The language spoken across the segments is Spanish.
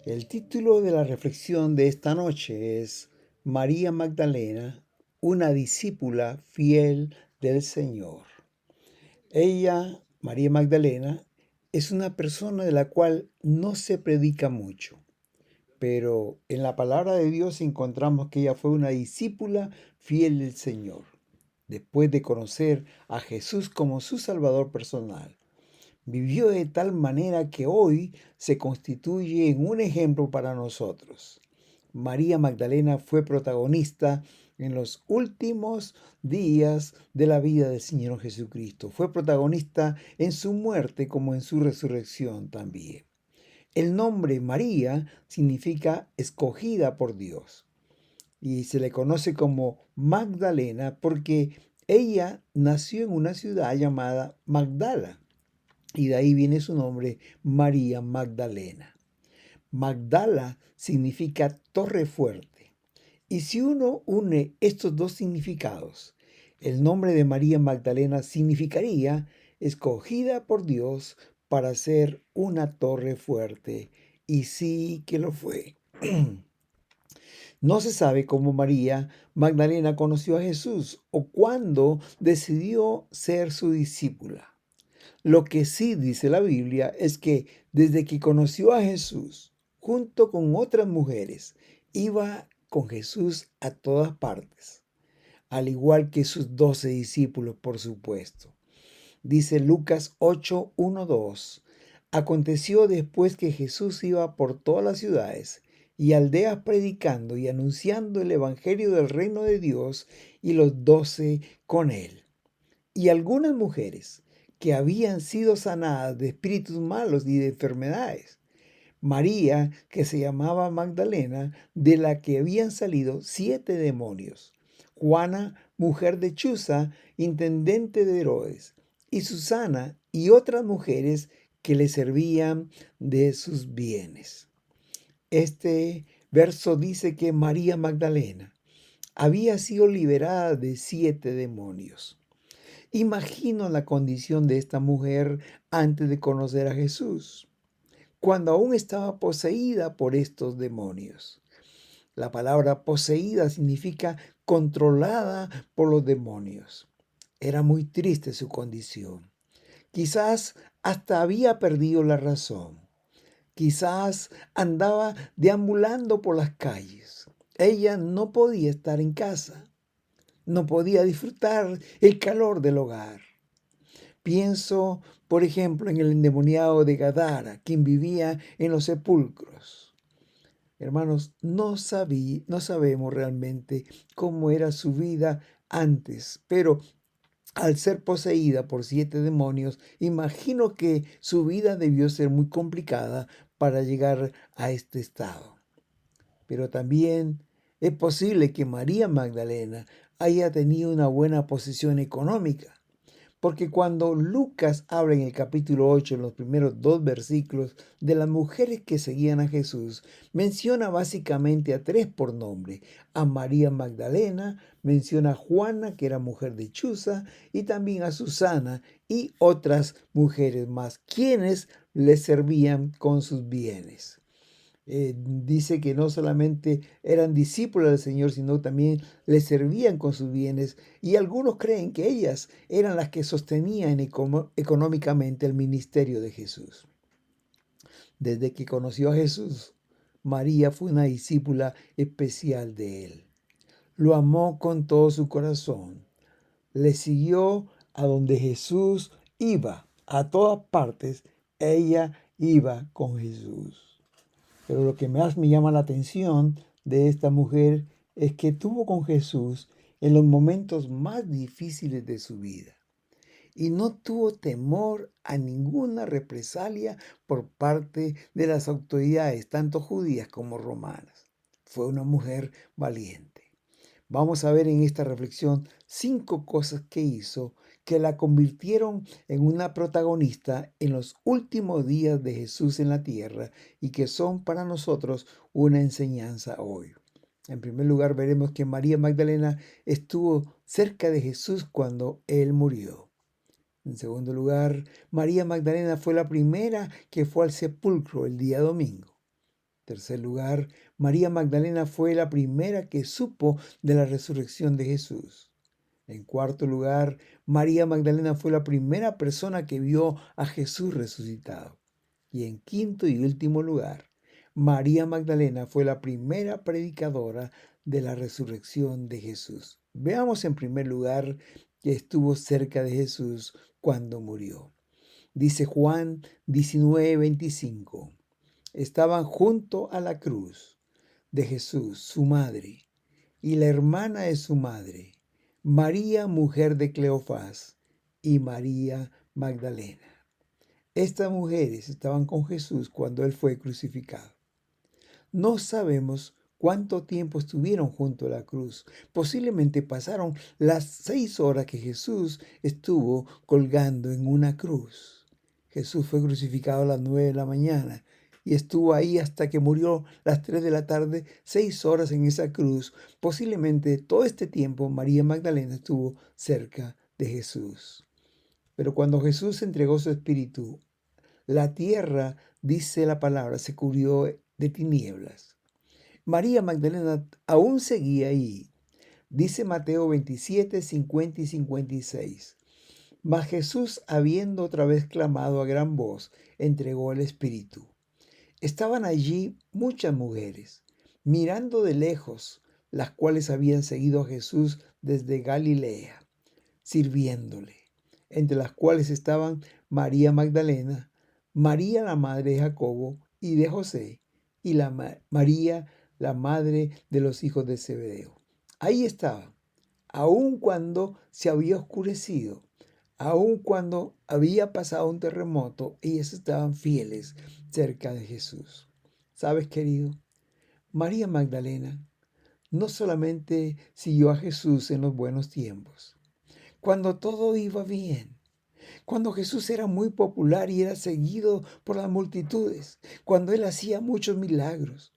El título de la reflexión de esta noche es María Magdalena, una discípula fiel del Señor. Ella, María Magdalena, es una persona de la cual no se predica mucho, pero en la palabra de Dios encontramos que ella fue una discípula fiel del Señor, después de conocer a Jesús como su Salvador personal. Vivió de tal manera que hoy se constituye en un ejemplo para nosotros. María Magdalena fue protagonista en los últimos días de la vida del Señor Jesucristo. Fue protagonista en su muerte como en su resurrección también. El nombre María significa escogida por Dios y se le conoce como Magdalena porque ella nació en una ciudad llamada Magdala. Y de ahí viene su nombre, María Magdalena. Magdala significa torre fuerte. Y si uno une estos dos significados, el nombre de María Magdalena significaría escogida por Dios para ser una torre fuerte. Y sí que lo fue. No se sabe cómo María Magdalena conoció a Jesús o cuándo decidió ser su discípula. Lo que sí dice la Biblia es que desde que conoció a Jesús, junto con otras mujeres, iba con Jesús a todas partes, al igual que sus 12 discípulos, por supuesto. Dice Lucas 8, 1, 2. Aconteció después que Jesús iba por todas las ciudades y aldeas predicando y anunciando el evangelio del reino de Dios, y los 12 con él. Y algunas mujeres que habían sido sanadas de espíritus malos y de enfermedades. María, que se llamaba Magdalena, de la que habían salido 7 demonios. Juana, mujer de Chuza, intendente de Herodes. Y Susana y otras mujeres que le servían de sus bienes. Este verso dice que María Magdalena había sido liberada de 7 demonios. Imagino la condición de esta mujer antes de conocer a Jesús, cuando aún estaba poseída por estos demonios. La palabra poseída significa controlada por los demonios. Era muy triste su condición. Quizás hasta había perdido la razón. Quizás andaba deambulando por las calles. Ella no podía estar en casa. No podía disfrutar el calor del hogar. Pienso, por ejemplo, en el endemoniado de Gadara, quien vivía en los sepulcros. Hermanos, no sabemos realmente cómo era su vida antes, pero al ser poseída por 7 demonios, imagino que su vida debió ser muy complicada para llegar a este estado. Pero también es posible que María Magdalena haya tenido una buena posición económica. Porque cuando Lucas habla en el capítulo 8, en los primeros 2 versículos, de las mujeres que seguían a Jesús, menciona básicamente a 3 por nombre. A María Magdalena, menciona a Juana, que era mujer de Chuza, y también a Susana y otras mujeres más, quienes le servían con sus bienes. Dice que no solamente eran discípulos del Señor, sino también le servían con sus bienes. Y algunos creen que ellas eran las que sostenían económicamente el ministerio de Jesús. Desde que conoció a Jesús, María fue una discípula especial de él. Lo amó con todo su corazón. Le siguió a donde Jesús iba, a todas partes. Ella iba con Jesús. Pero lo que más me llama la atención de esta mujer es que estuvo con Jesús en los momentos más difíciles de su vida y no tuvo temor a ninguna represalia por parte de las autoridades, tanto judías como romanas. Fue una mujer valiente. Vamos a ver en esta reflexión 5 cosas que hizo que la convirtieron en una protagonista en los últimos días de Jesús en la tierra y que son para nosotros una enseñanza hoy. En primer lugar, veremos que María Magdalena estuvo cerca de Jesús cuando él murió. En segundo lugar, María Magdalena fue la primera que fue al sepulcro el día domingo. Tercer lugar, María Magdalena fue la primera que supo de la resurrección de Jesús. En cuarto lugar, María Magdalena fue la primera persona que vio a Jesús resucitado. Y en quinto y último lugar, María Magdalena fue la primera predicadora de la resurrección de Jesús. Veamos en primer lugar que estuvo cerca de Jesús cuando murió. Dice Juan 19:25. Estaban junto a la cruz de Jesús, su madre, y la hermana de su madre, María, mujer de Cleofás, y María Magdalena. Estas mujeres estaban con Jesús cuando él fue crucificado. No sabemos cuánto tiempo estuvieron junto a la cruz. Posiblemente pasaron las 6 horas que Jesús estuvo colgando en una cruz. Jesús fue crucificado a las 9 de la mañana y estuvo ahí hasta que murió a las 3 de la tarde, 6 horas en esa cruz. Posiblemente todo este tiempo María Magdalena estuvo cerca de Jesús. Pero cuando Jesús entregó su espíritu, la tierra, dice la palabra, se cubrió de tinieblas. María Magdalena aún seguía ahí. Dice Mateo 27, 50 y 56. Mas Jesús, habiendo otra vez clamado a gran voz, entregó el espíritu. Estaban allí muchas mujeres, mirando de lejos, las cuales habían seguido a Jesús desde Galilea, sirviéndole, entre las cuales estaban María Magdalena, María la madre de Jacobo y de José, y María la madre de los hijos de Zebedeo. Ahí estaba, aun cuando se había oscurecido, aun cuando había pasado un terremoto, ellas estaban fieles cerca de Jesús. ¿Sabes, querido? María Magdalena no solamente siguió a Jesús en los buenos tiempos, cuando todo iba bien, cuando Jesús era muy popular y era seguido por las multitudes, cuando él hacía muchos milagros,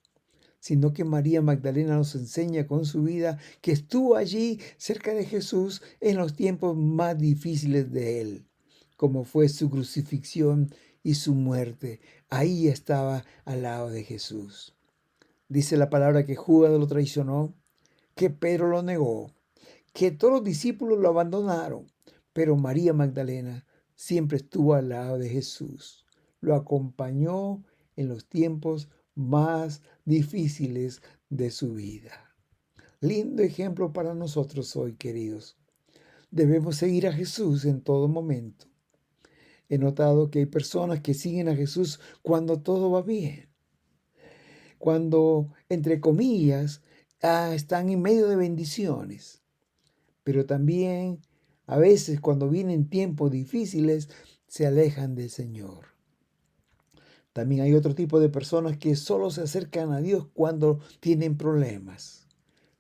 sino que María Magdalena nos enseña con su vida que estuvo allí cerca de Jesús en los tiempos más difíciles de él, como fue su crucifixión y su muerte. Ahí estaba al lado de Jesús. Dice la palabra que Judas lo traicionó, que Pedro lo negó, que todos los discípulos lo abandonaron, pero María Magdalena siempre estuvo al lado de Jesús. Lo acompañó en los tiempos más difíciles de su vida. Lindo ejemplo para nosotros hoy, queridos. Debemos seguir a Jesús en todo momento. He notado que hay personas que siguen a Jesús cuando todo va bien, cuando, entre comillas, están en medio de bendiciones. Pero también a veces cuando vienen tiempos difíciles se alejan del Señor. También hay otro tipo de personas que solo se acercan a Dios cuando tienen problemas.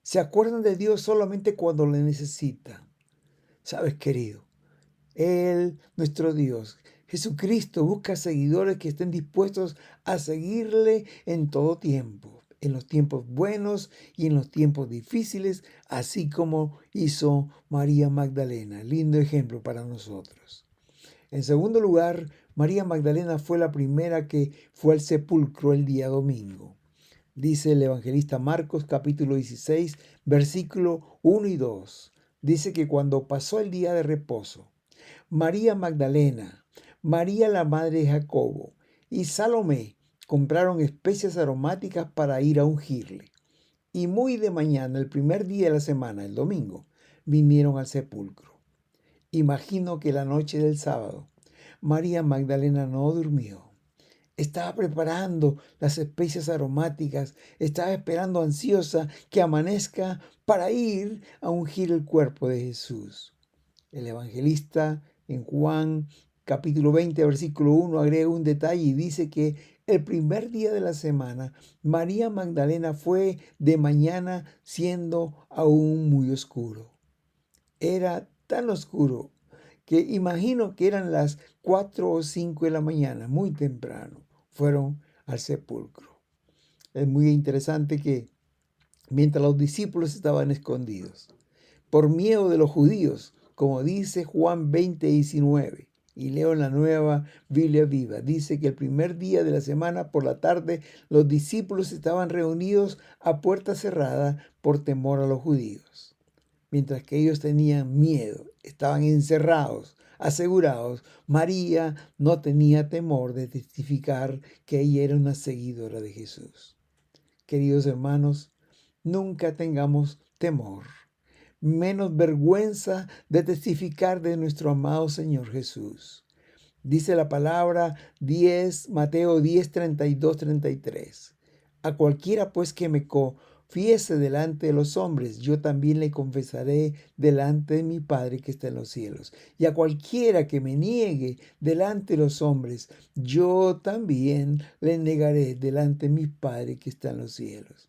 Se acuerdan de Dios solamente cuando le necesitan. ¿Sabes, querido? Él, nuestro Dios, Jesucristo, busca seguidores que estén dispuestos a seguirle en todo tiempo, en los tiempos buenos y en los tiempos difíciles, así como hizo María Magdalena. Lindo ejemplo para nosotros. En segundo lugar, María Magdalena fue la primera que fue al sepulcro el día domingo. Dice el evangelista Marcos capítulo 16, versículo 1 y 2. Dice que cuando pasó el día de reposo, María Magdalena, María la madre de Jacobo y Salomé compraron especias aromáticas para ir a ungirle. Y muy de mañana, el primer día de la semana, el domingo, vinieron al sepulcro. Imagino que la noche del sábado, María Magdalena no durmió. Estaba preparando las especias aromáticas, estaba esperando ansiosa que amanezca para ir a ungir el cuerpo de Jesús. El evangelista en Juan capítulo 20, versículo 1 agrega un detalle y dice que el primer día de la semana, María Magdalena fue de mañana siendo aún muy oscuro. Era tan oscuro que imagino que eran las 4 o 5 de la mañana, muy temprano, fueron al sepulcro. Es muy interesante que mientras los discípulos estaban escondidos, por miedo de los judíos, como dice Juan 20, 19, Y leo en la Nueva Biblia Viva. Dice que el primer día de la semana por la tarde los discípulos estaban reunidos a puerta cerrada por temor a los judíos. Mientras que ellos tenían miedo, estaban encerrados, asegurados, María no tenía temor de testificar que ella era una seguidora de Jesús. Queridos hermanos, nunca tengamos temor, menos vergüenza de testificar de nuestro amado Señor Jesús. Dice la palabra Mateo 10, 32, 33. A cualquiera pues que me confiese delante de los hombres, yo también le confesaré delante de mi Padre que está en los cielos. Y a cualquiera que me niegue delante de los hombres, yo también le negaré delante de mi Padre que está en los cielos.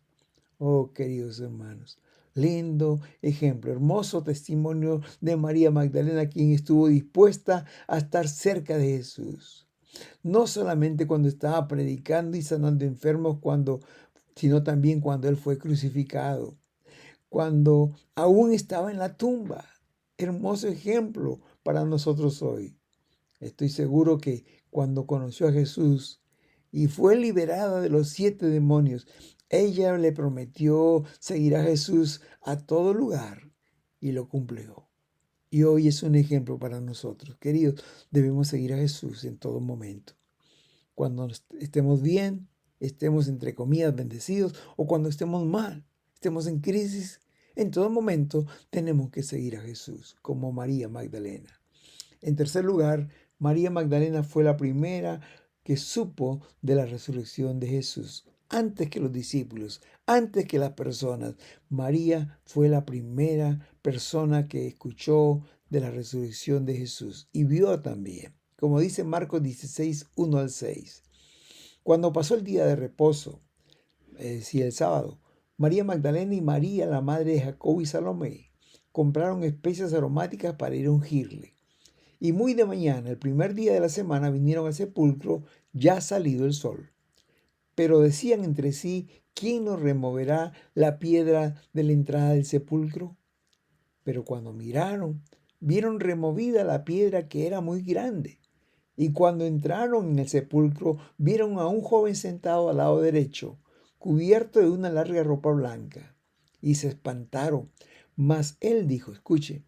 Oh, queridos hermanos, lindo ejemplo, hermoso testimonio de María Magdalena, quien estuvo dispuesta a estar cerca de Jesús. No solamente cuando estaba predicando y sanando enfermos, sino también cuando Él fue crucificado, cuando aún estaba en la tumba. Hermoso ejemplo para nosotros hoy. Estoy seguro que cuando conoció a Jesús y fue liberada de los 7 demonios, ella le prometió seguir a Jesús a todo lugar y lo cumplió. Y hoy es un ejemplo para nosotros. Queridos, debemos seguir a Jesús en todo momento. Cuando estemos bien, estemos entre comillas bendecidos, o cuando estemos mal, estemos en crisis, en todo momento tenemos que seguir a Jesús, como María Magdalena. En tercer lugar, María Magdalena fue la primera que supo de la resurrección de Jesús. Antes que los discípulos, antes que las personas, María fue la primera persona que escuchó de la resurrección de Jesús y vio también, como dice Marcos 16, 1 al 6. Cuando pasó el día de reposo, es decir, el sábado, María Magdalena y María, la madre de Jacobo y Salomé, compraron especias aromáticas para ir a ungirle. Y muy de mañana, el primer día de la semana, vinieron al sepulcro ya salido el sol. Pero decían entre sí, ¿quién nos removerá la piedra de la entrada del sepulcro? Pero cuando miraron, vieron removida la piedra que era muy grande. Y cuando entraron en el sepulcro, vieron a un joven sentado al lado derecho, cubierto de una larga ropa blanca. Y se espantaron. Mas él dijo, escuche,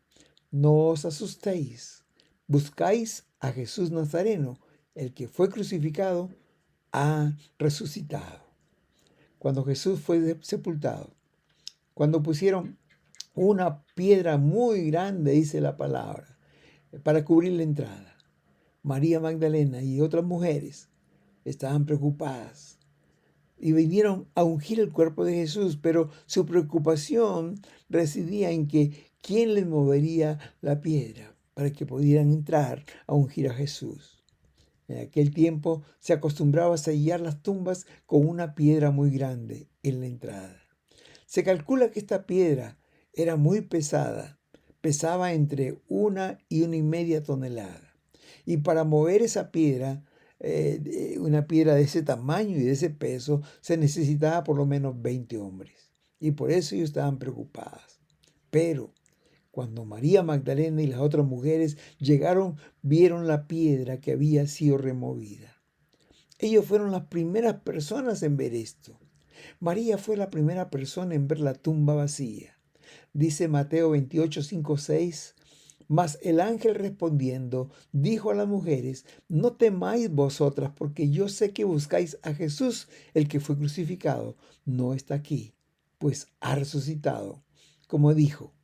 no os asustéis. Buscáis a Jesús Nazareno, el que fue crucificado, ha resucitado. Cuando Jesús fue sepultado, cuando pusieron una piedra muy grande, dice la palabra, para cubrir la entrada, María Magdalena y otras mujeres estaban preocupadas y vinieron a ungir el cuerpo de Jesús, pero su preocupación residía en que quién les movería la piedra para que pudieran entrar a ungir a Jesús. En aquel tiempo se acostumbraba a sellar las tumbas con una piedra muy grande en la entrada. Se calcula que esta piedra era muy pesada, pesaba entre 1 y 1,5 toneladas. Y para mover esa piedra, una piedra de ese tamaño y de ese peso, se necesitaba por lo menos 20 hombres. Y por eso ellos estaban preocupadas. Pero cuando María Magdalena y las otras mujeres llegaron, vieron la piedra que había sido removida. Ellos fueron las primeras personas en ver esto. María fue la primera persona en ver la tumba vacía. Dice Mateo 28, 5, 6. Mas el ángel respondiendo dijo a las mujeres, no temáis vosotras, porque yo sé que buscáis a Jesús, el que fue crucificado. No está aquí, pues ha resucitado, como dijo.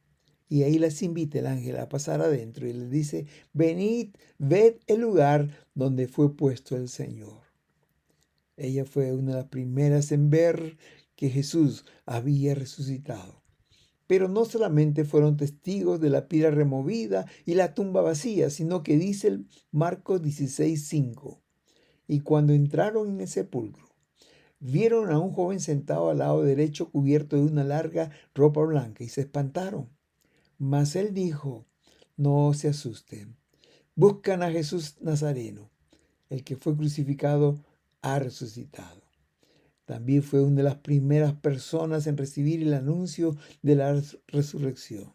Y ahí las invita el ángel a pasar adentro y les dice, venid, ved el lugar donde fue puesto el Señor. Ella fue una de las primeras en ver que Jesús había resucitado. Pero no solamente fueron testigos de la piedra removida y la tumba vacía, sino que dice el Marcos 16:5. Y cuando entraron en el sepulcro, vieron a un joven sentado al lado derecho cubierto de una larga ropa blanca y se espantaron. Mas él dijo, no se asusten, buscan a Jesús Nazareno, el que fue crucificado ha resucitado. También fue una de las primeras personas en recibir el anuncio de la resurrección.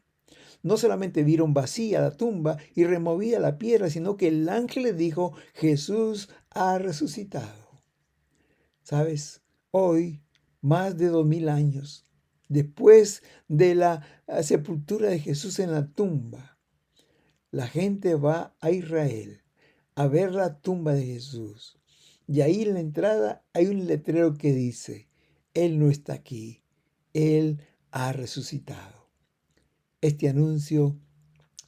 no solamente vieron vacía la tumba y removida la piedra, sino que el ángel les dijo, Jesús ha resucitado. ¿Sabes? Hoy, más de 2000 años después de la sepultura de Jesús en la tumba, la gente va a Israel a ver la tumba de Jesús. Y ahí en la entrada hay un letrero que dice, Él no está aquí, Él ha resucitado. Este anuncio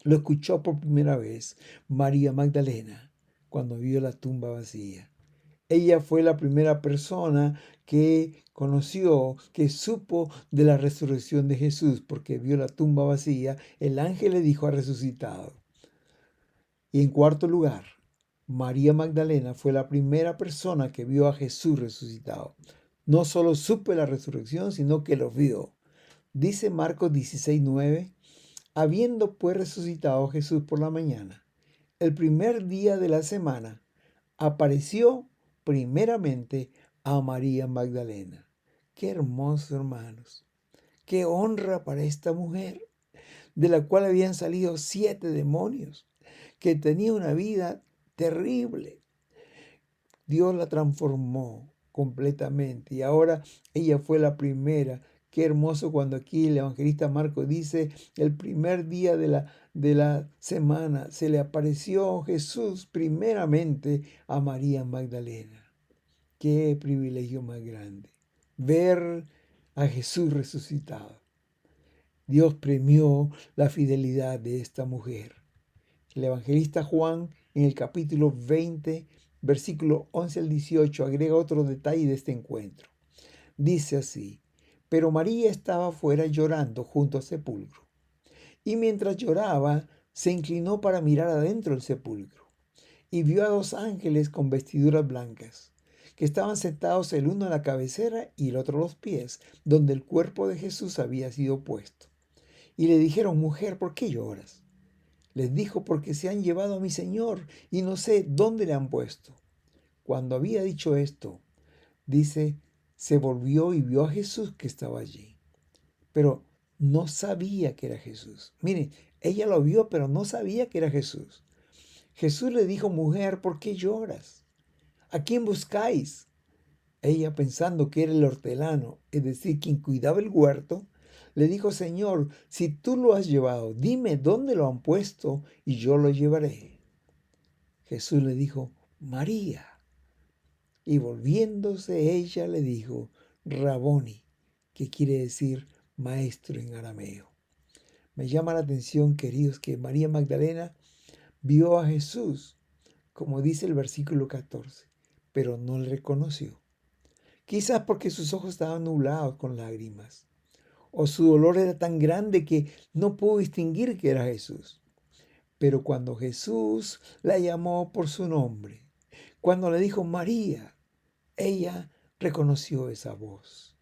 lo escuchó por primera vez María Magdalena cuando vio la tumba vacía. Ella fue la primera persona que conoció, que supo de la resurrección de Jesús, porque vio la tumba vacía. El ángel le dijo, ha resucitado. Y en cuarto lugar, María Magdalena fue la primera persona que vio a Jesús resucitado. No solo supo la resurrección, sino que lo vio. Dice Marcos 16:9, habiendo pues resucitado Jesús por la mañana, el primer día de la semana, apareció primeramente a María Magdalena. Qué hermoso, hermanos. Qué honra para esta mujer, de la cual habían salido 7 demonios, que tenía una vida terrible. Dios la transformó completamente y ahora ella fue la primera. Qué hermoso cuando aquí el evangelista Marcos dice, el primer día de la semana se le apareció Jesús primeramente a María Magdalena. Qué privilegio más grande, ver a Jesús resucitado. Dios premió la fidelidad de esta mujer. El evangelista Juan, en el capítulo 20, versículo 11 al 18, agrega otro detalle de este encuentro. Dice así, pero María estaba fuera llorando junto al sepulcro, y mientras lloraba, se inclinó para mirar adentro del sepulcro, y vio a 2 ángeles con vestiduras blancas, que estaban sentados el uno a la cabecera y el otro a los pies, donde el cuerpo de Jesús había sido puesto. Y le dijeron, mujer, ¿por qué lloras? Les dijo, porque se han llevado a mi Señor y no sé dónde le han puesto. Cuando había dicho esto, dice, se volvió y vio a Jesús que estaba allí, pero no sabía que era Jesús. Miren, ella lo vio, pero no sabía que era Jesús. Jesús le dijo, mujer, ¿por qué lloras? ¿A quién buscáis? Ella, pensando que era el hortelano, es decir, quien cuidaba el huerto, le dijo, Señor, si tú lo has llevado, dime dónde lo han puesto y yo lo llevaré. Jesús le dijo, María. Y volviéndose ella le dijo, Raboni, que quiere decir maestro en arameo. Me llama la atención, queridos, que María Magdalena vio a Jesús, como dice el versículo 14, pero no le reconoció. Quizás porque sus ojos estaban nublados con lágrimas, o su dolor era tan grande que no pudo distinguir que era Jesús. Pero cuando Jesús la llamó por su nombre, cuando le dijo María, ella reconoció esa voz.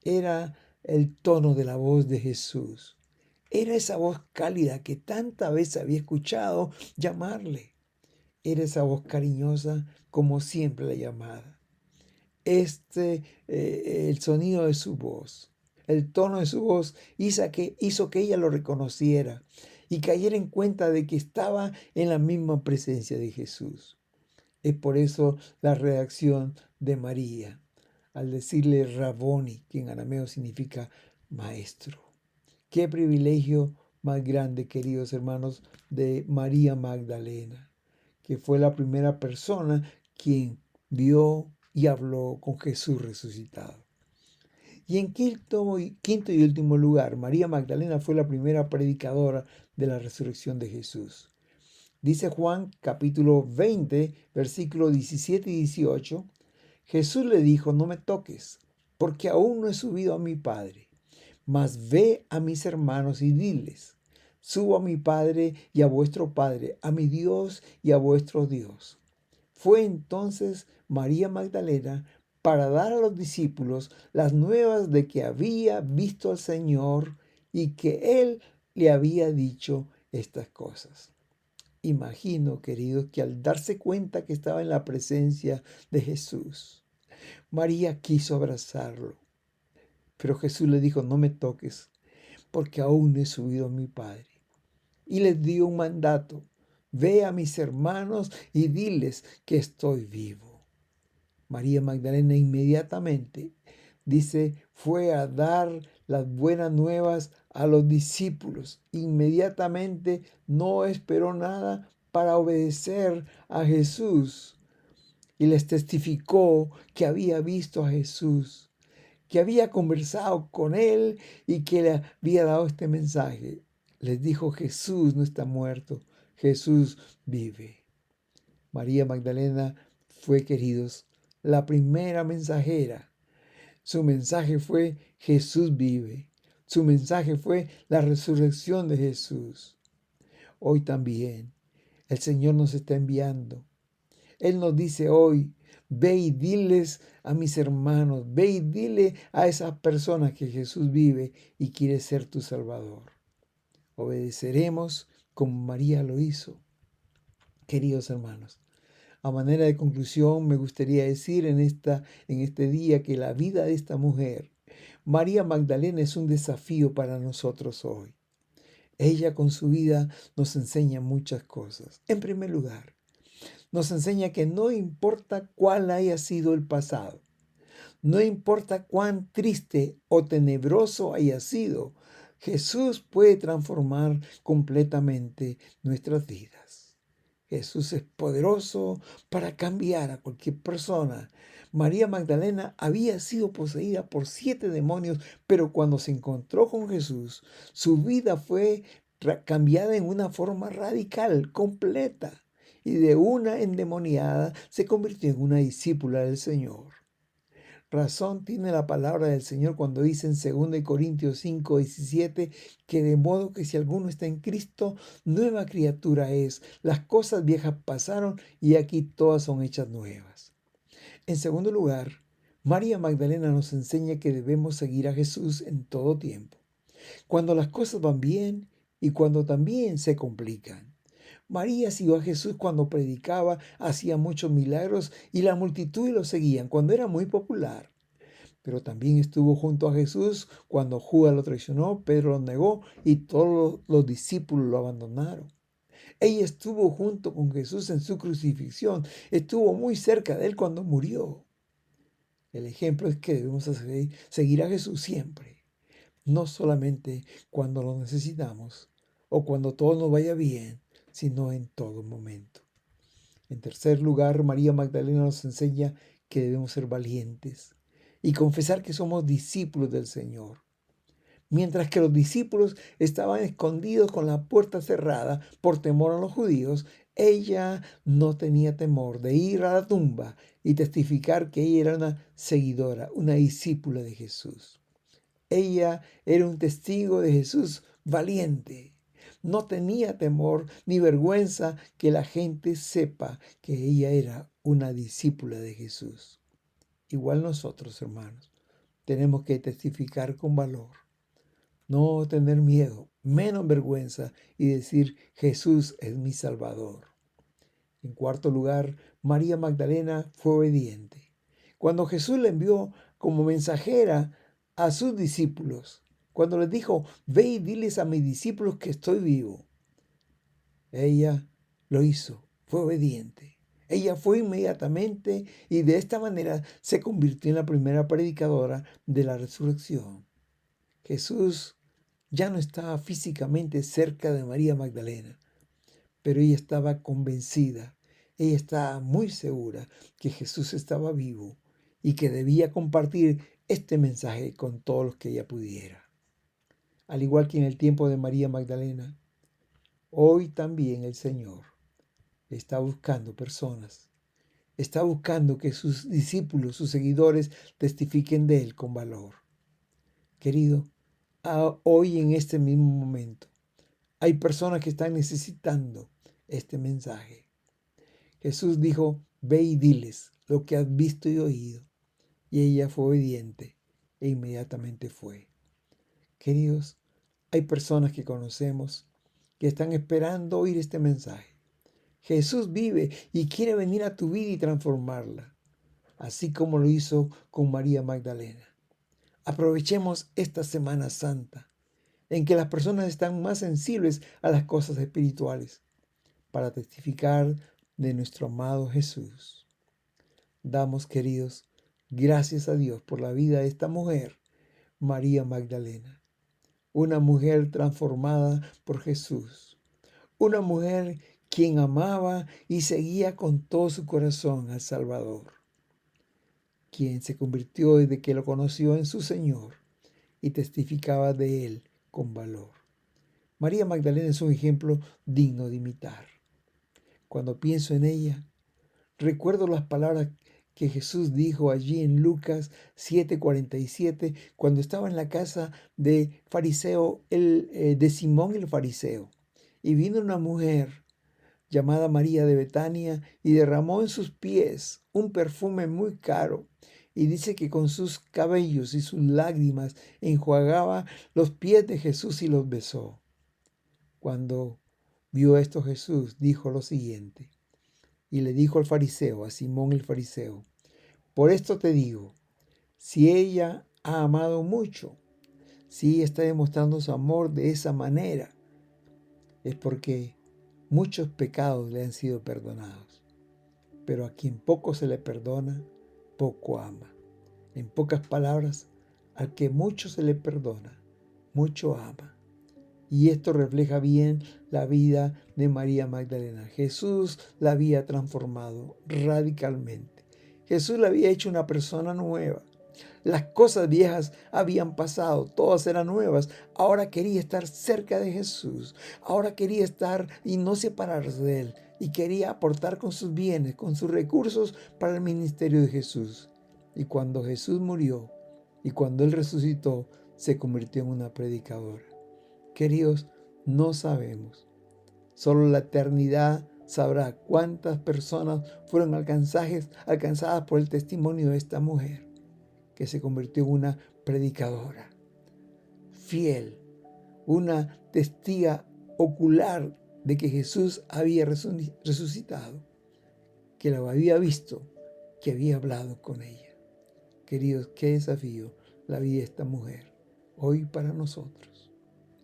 Era el tono de la voz de Jesús. Era esa voz cálida que tantas veces había escuchado llamarle. Era esa voz cariñosa como siempre la llamaba. El sonido de su voz, el tono de su voz hizo que ella lo reconociera y cayera en cuenta de que estaba en la misma presencia de Jesús. Es por eso la reacción de María al decirle Raboni, que en arameo significa maestro. Qué privilegio más grande, queridos hermanos, de María Magdalena, que fue la primera persona quien vio y habló con Jesús resucitado. Y en quinto y último lugar, María Magdalena fue la primera predicadora de la resurrección de Jesús. Dice Juan capítulo 20, versículos 17 y 18, Jesús le dijo, no me toques, porque aún no he subido a mi Padre, mas ve a mis hermanos y diles, subo a mi Padre y a vuestro Padre, a mi Dios y a vuestro Dios. Fue entonces María Magdalena para dar a los discípulos las nuevas de que había visto al Señor y que Él le había dicho estas cosas. Imagino, queridos, que al darse cuenta que estaba en la presencia de Jesús, María quiso abrazarlo. Pero Jesús le dijo, no me toques, porque aún no he subido a mi Padre. y les dio un mandato: ve a mis hermanos y diles que estoy vivo. María Magdalena inmediatamente, dice, fue a dar las buenas nuevas a los discípulos. Inmediatamente no esperó nada para obedecer a Jesús y les testificó que había visto a Jesús, que había conversado con él y que le había dado este mensaje. Les dijo: Jesús no está muerto, Jesús vive. María Magdalena fue, queridos, la primera mensajera. Su mensaje fue: Jesús vive. Su mensaje fue la resurrección de Jesús. Hoy también el Señor nos está enviando. Él nos dice hoy: ve y diles a mis hermanos, ve y dile a esas personas que Jesús vive y quiere ser tu Salvador. Obedeceremos como María lo hizo. Queridos hermanos, a manera de conclusión, me gustaría decir en este día que la vida de esta mujer, María Magdalena, es un desafío para nosotros hoy. Ella con su vida nos enseña muchas cosas. En primer lugar, nos enseña que no importa cuál haya sido el pasado, no importa cuán triste o tenebroso haya sido, Jesús puede transformar completamente nuestras vidas. Jesús es poderoso para cambiar a cualquier persona. María Magdalena había sido poseída por 7 demonios, pero cuando se encontró con Jesús, su vida fue cambiada en una forma radical, completa. Y de una endemoniada se convirtió en una discípula del Señor. Razón tiene la palabra del Señor cuando dice en 2 Corintios 5:17 que de modo que si alguno está en Cristo, nueva criatura es. Las cosas viejas pasaron y aquí todas son hechas nuevas. En segundo lugar, María Magdalena nos enseña que debemos seguir a Jesús en todo tiempo, cuando las cosas van bien y cuando también se complican. María siguió a Jesús cuando predicaba, hacía muchos milagros y la multitud lo seguían cuando era muy popular. Pero también estuvo junto a Jesús cuando Judas lo traicionó, Pedro lo negó y todos los discípulos lo abandonaron. Ella estuvo junto con Jesús en su crucifixión, estuvo muy cerca de él cuando murió. El ejemplo es que debemos seguir a Jesús siempre, no solamente cuando lo necesitamos o cuando todo nos vaya bien, sino en todo momento. En tercer lugar, María Magdalena nos enseña que debemos ser valientes y confesar que somos discípulos del Señor. Mientras que los discípulos estaban escondidos con la puerta cerrada por temor a los judíos, ella no tenía temor de ir a la tumba y testificar que ella era una seguidora, una discípula de Jesús. Ella era un testigo de Jesús valiente. No tenía temor ni vergüenza que la gente sepa que ella era una discípula de Jesús. Igual nosotros, hermanos, tenemos que testificar con valor, no tener miedo, menos vergüenza y decir: Jesús es mi Salvador. En cuarto lugar, María Magdalena fue obediente. Cuando Jesús la envió como mensajera a sus discípulos, cuando les dijo: ve y diles a mis discípulos que estoy vivo, ella lo hizo, fue obediente. Ella fue inmediatamente y de esta manera se convirtió en la primera predicadora de la resurrección. Jesús ya no estaba físicamente cerca de María Magdalena, pero ella estaba convencida, ella estaba muy segura que Jesús estaba vivo y que debía compartir este mensaje con todos los que ella pudiera. Al igual que en el tiempo de María Magdalena, hoy también el Señor está buscando personas, está buscando que sus discípulos, sus seguidores, testifiquen de Él con valor. Querido, hoy en este mismo momento, hay personas que están necesitando este mensaje. Jesús dijo: ve y diles lo que has visto y oído. Y ella fue obediente e inmediatamente fue. Queridos, hay personas que conocemos que están esperando oír este mensaje. Jesús vive y quiere venir a tu vida y transformarla, así como lo hizo con María Magdalena. Aprovechemos esta Semana Santa. en que las personas están más sensibles a las cosas espirituales para testificar de nuestro amado Jesús. Damos, queridos, gracias a Dios por la vida de esta mujer, María Magdalena, una mujer transformada por Jesús, una mujer quien amaba y seguía con todo su corazón al Salvador, quien se convirtió desde que lo conoció en su Señor y testificaba de él con valor. María Magdalena es un ejemplo digno de imitar. Cuando pienso en ella, recuerdo las palabras que Jesús dijo allí en Lucas 7:47, cuando estaba en la casa de de Simón el fariseo. Y vino una mujer llamada María de Betania y derramó en sus pies un perfume muy caro. Y dice que con sus cabellos y sus lágrimas enjuagaba los pies de Jesús y los besó. Cuando vio esto Jesús dijo lo siguiente, y le dijo al fariseo, a Simón el fariseo: por esto te digo, si ella ha amado mucho, si ella está demostrando su amor de esa manera, es porque muchos pecados le han sido perdonados. Pero a quien poco se le perdona, poco ama. En pocas palabras, al que mucho se le perdona, mucho ama. Y esto refleja bien la vida de María Magdalena. Jesús la había transformado radicalmente. Jesús la había hecho una persona nueva. Las cosas viejas habían pasado, todas eran nuevas. Ahora quería estar cerca de Jesús. Ahora quería estar y no separarse de él. Y quería aportar con sus bienes, con sus recursos para el ministerio de Jesús. Y cuando Jesús murió y cuando él resucitó, se convirtió en una predicadora. Queridos, no sabemos. Solo la eternidad sabrá cuántas personas fueron alcanzadas por el testimonio de esta mujer, que se convirtió en una predicadora fiel, una testiga ocular de que Jesús había resucitado, que lo había visto, que había hablado con ella. Queridos, qué desafío la vida de esta mujer hoy para nosotros.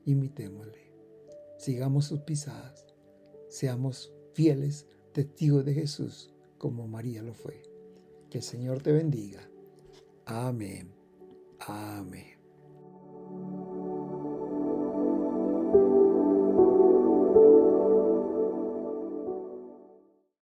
Imitémosle, sigamos sus pisadas, seamos fieles testigos de Jesús como María lo fue. Que el Señor te bendiga. Amén. Amén.